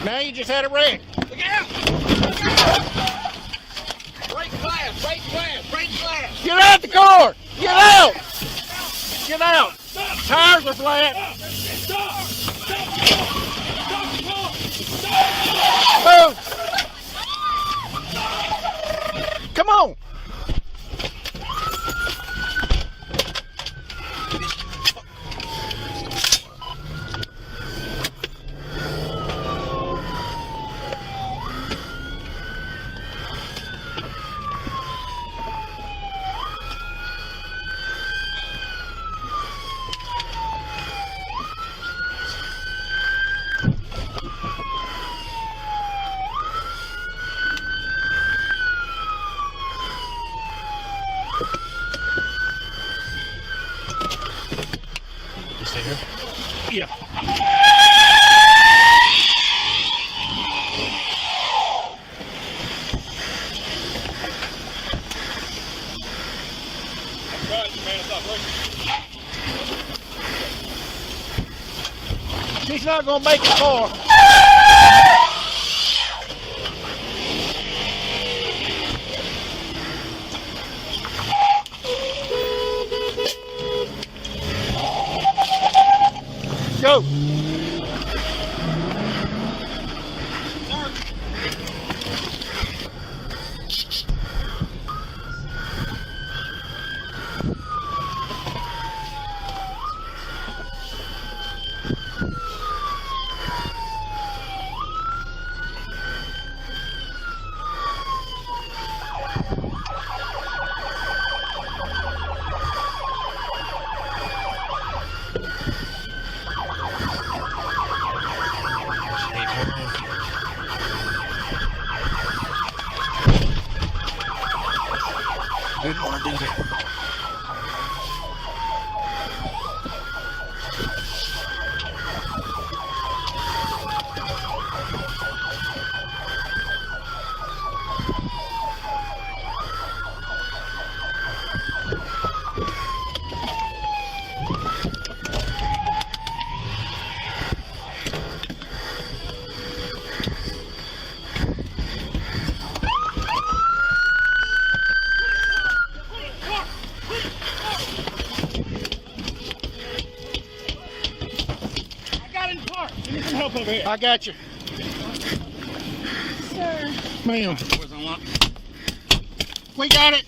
Now you just had a wreck. Look out! Look out! Break glass! Break glass! Break glass! Get out the car! Get out! Get out! Tires are flat. Stop! Move! Come on! You stay here? Yeah. She's not gonna make it far. Go. Didn't want to do that. Help over here. I got you. Sir. Ma'am. We got it.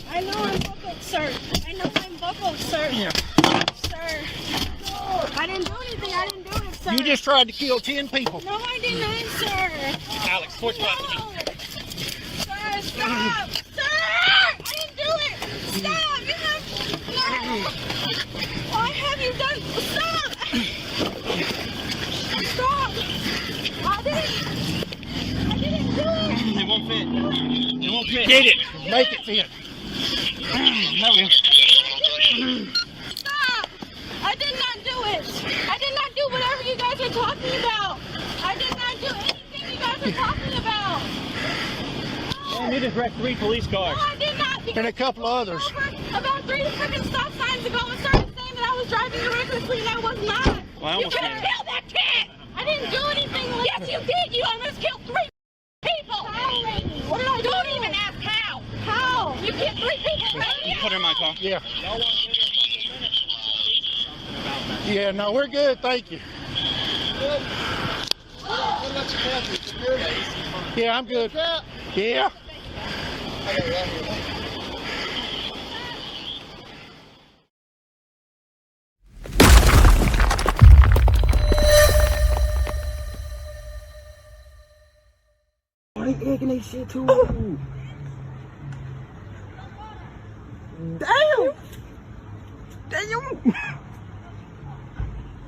I know I'm buckled, sir. I know I'm buckled, sir. Yeah. Sir. I didn't do anything. I didn't do it, sir. You just tried to kill 10 people. No, I didn't, sir. Alex, switch back to me. No. Sir, stop. Sir! I didn't do it. Stop. You have... No. Why have you done... Stop. Stop. I didn't do it. It won't fit. It won't fit. Get it. Make it fit. No, man. Stop! I did not do it. I did not do whatever you guys are talking about. I did not do anything you guys are talking about. Man, you just wrecked 3 police cars. No, I did not. And a couple of others. About 3 freaking stop signs ago and started saying that I was driving recklessly and I was not. Well, I You almost could have did. killed that kid. I didn't do anything. Yes, you did. You almost killed 3 people. How, lady? What did I do? Don't even ask how. How? You killed 3 people. Put her in my car. Yeah. Yeah, no, we're good. Thank you. Yeah, I'm good. Yeah. They egging they shit too. Damn! Damn!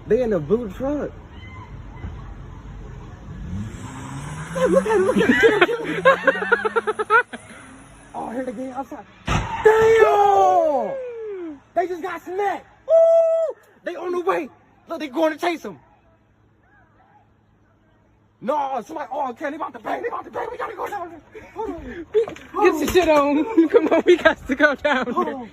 They in the boot truck. Hey, look at it. Oh, here they get outside. Damn! They just got smacked. Woo! They on the way. Look, they going to chase them. No, somebody, oh, okay, they about to bang, we gotta go down there. Hold on. Get your shit on. Come on, we got to go down there.